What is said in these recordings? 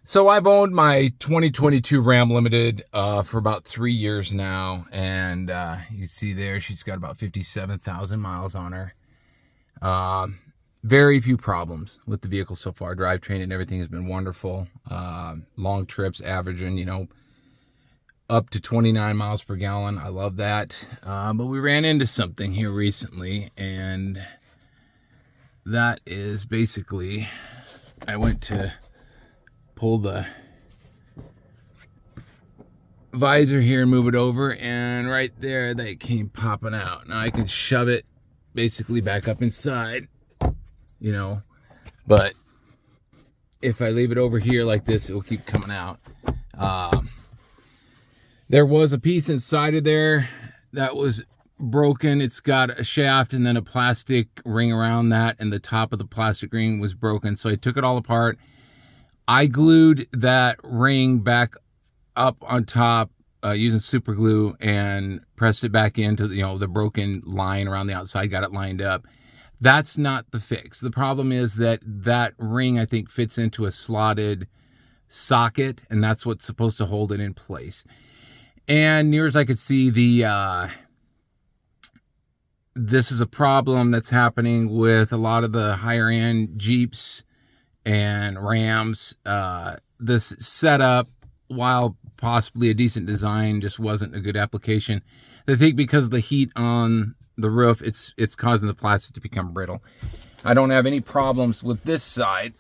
So I've owned my 2022 Ram Limited for about 3 years now, and you see there she's got about 57,000 miles on her. Very few problems with the vehicle so far. Drivetrain and everything has been wonderful. Long trips, averaging up to 29 miles per gallon. I love that. But we ran into something here recently, and that is basically I went to pull the visor here and move it over, and right there they came popping out. Now I can shove it basically back up inside, but if I leave it over here like this, it will keep coming out. There was a piece inside of there that was broken. It's got a shaft and then a plastic ring around that, and the top of the plastic ring was broken, so I took it all apart. I glued that ring back up on top using super glue and pressed it back into the broken line around the outside, got it lined up. That's not the fix. The problem is that ring, I think, fits into a slotted socket, and that's what's supposed to hold it in place. And near as I could see, this is a problem that's happening with a lot of the higher end Jeeps and Rams. This setup, while possibly a decent design, just wasn't a good application. I think because of the heat on the roof, it's causing the plastic to become brittle. I don't have any problems with this side,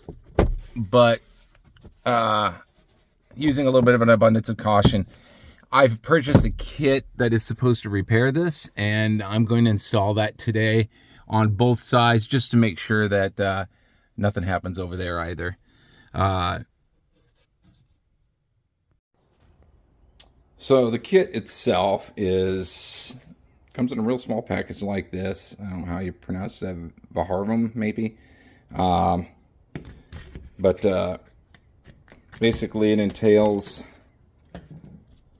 but using a little bit of an abundance of caution, I've purchased a kit that is supposed to repair this, and I'm going to install that today on both sides just to make sure that nothing happens over there either. So the kit itself comes in a real small package like this. I don't know how you pronounce that, Vaharvum maybe. But basically it entails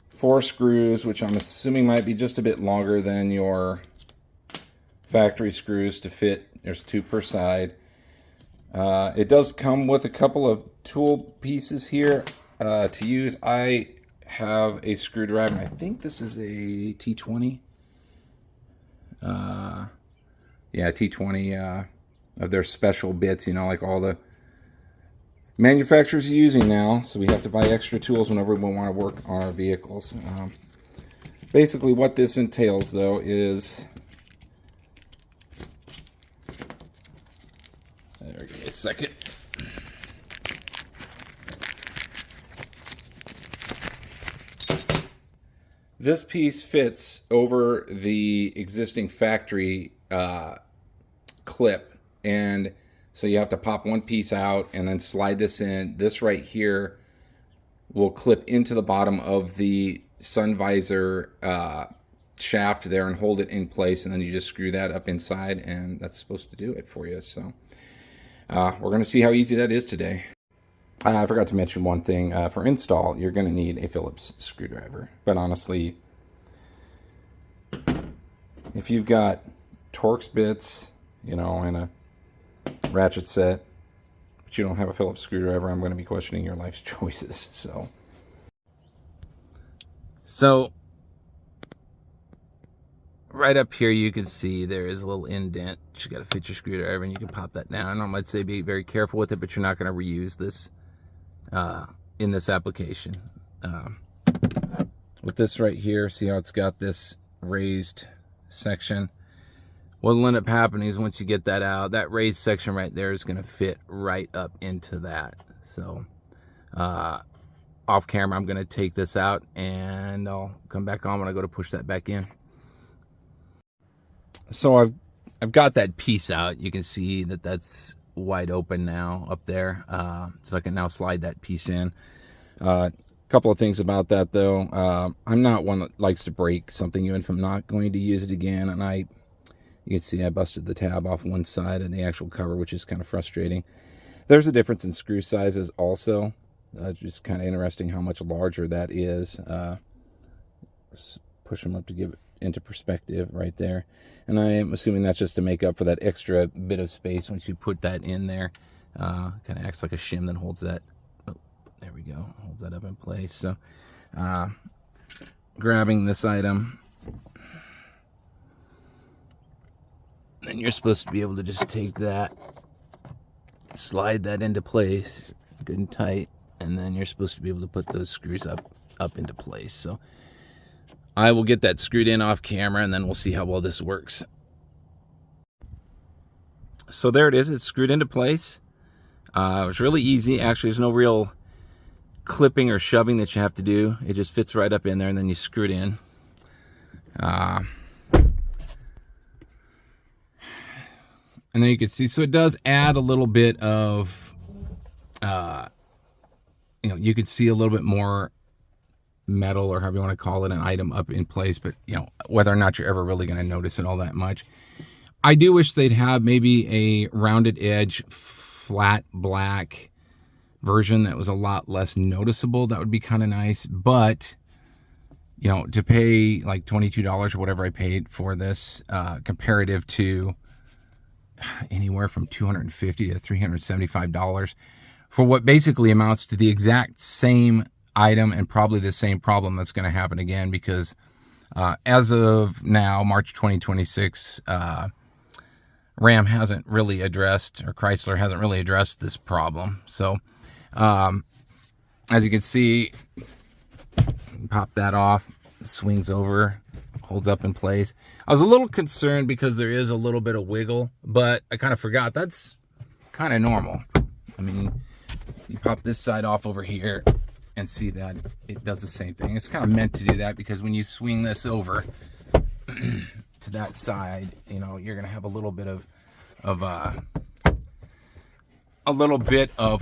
4 screws, which I'm assuming might be just a bit longer than your factory screws to fit. There's 2 per side. It does come with a couple of tool pieces here to use. I have a screwdriver. I think this is a T20. Yeah, T20 of their special bits, like all the manufacturers are using now. So we have to buy extra tools whenever we want to work on our vehicles. Basically what this entails, though, is... There, give me a second. This piece fits over the existing factory clip, and so you have to pop one piece out and then slide this in. This right here will clip into the bottom of the sun visor shaft there and hold it in place, and then you just screw that up inside, and that's supposed to do it for you. So we're going to see how easy that is today. I forgot to mention one thing. For install, you're going to need a Phillips screwdriver. But honestly, if you've got Torx bits, and a ratchet set, but you don't have a Phillips screwdriver, I'm going to be questioning your life's choices. So right up here, you can see there is a little indent. You got to fit your screwdriver, and you can pop that down. I might say be very careful with it, but you're not going to reuse this in this application. With this right here, see how it's got this raised section? What'll end up happening is once you get that out, that raised section right there is going to fit right up into that. So off camera, I'm going to take this out, and I'll come back on when I go to push that back in. So I've got that piece out. You can see that that's wide open now up there, so I can now slide that piece in. Couple of things about that, though. I'm not one that likes to break something even if I'm not going to use it again, and you can see I busted the tab off one side of the actual cover, which is kind of frustrating. There's a difference in screw sizes also. Just kind of interesting how much larger that is. Push them up to give it into perspective right there, and I am assuming that's just to make up for that extra bit of space once you put that in there. Kind of acts like a shim that holds that There we go. Holds that up in place. So grabbing this item, then you're supposed to be able to just take that, slide that into place good and tight, and then you're supposed to be able to put those screws up into place. So I will get that screwed in off camera, and then we'll see how well this works. So there it is. It's screwed into place. It was really easy. Actually, there's no real clipping or shoving that you have to do. It just fits right up in there, and then you screw it in. And then you can see, so it does add a little bit of, you could see a little bit more metal, or however you want to call it, an item up in place, but whether or not you're ever really going to notice it all that much. I do wish they'd have maybe a rounded edge, flat black version that was a lot less noticeable. That would be kind of nice, but to pay like $22 or whatever I paid for this, comparative to anywhere from $250 to $375 for what basically amounts to the exact same item and probably the same problem that's going to happen again, because as of now, March 2026, Ram hasn't really addressed, or Chrysler hasn't really addressed this problem. So as you can see, pop that off, swings over, holds up in place. I was a little concerned because there is a little bit of wiggle, but I kind of forgot that's kind of normal. I mean, you pop this side off over here and see that it does the same thing. It's kind of meant to do that, because when you swing this over to that side, you're going to have a little bit of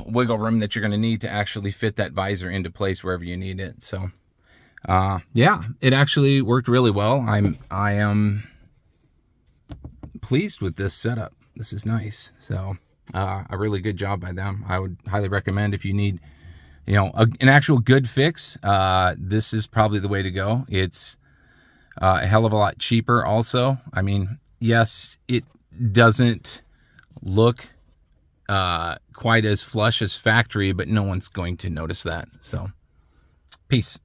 wiggle room that you're going to need to actually fit that visor into place wherever you need it. So yeah, it actually worked really well. I am pleased with this setup. This is nice. So a really good job by them. I would highly recommend, if you need an actual good fix, this is probably the way to go. It's a hell of a lot cheaper also. I mean, yes, it doesn't look quite as flush as factory, but no one's going to notice that. So peace.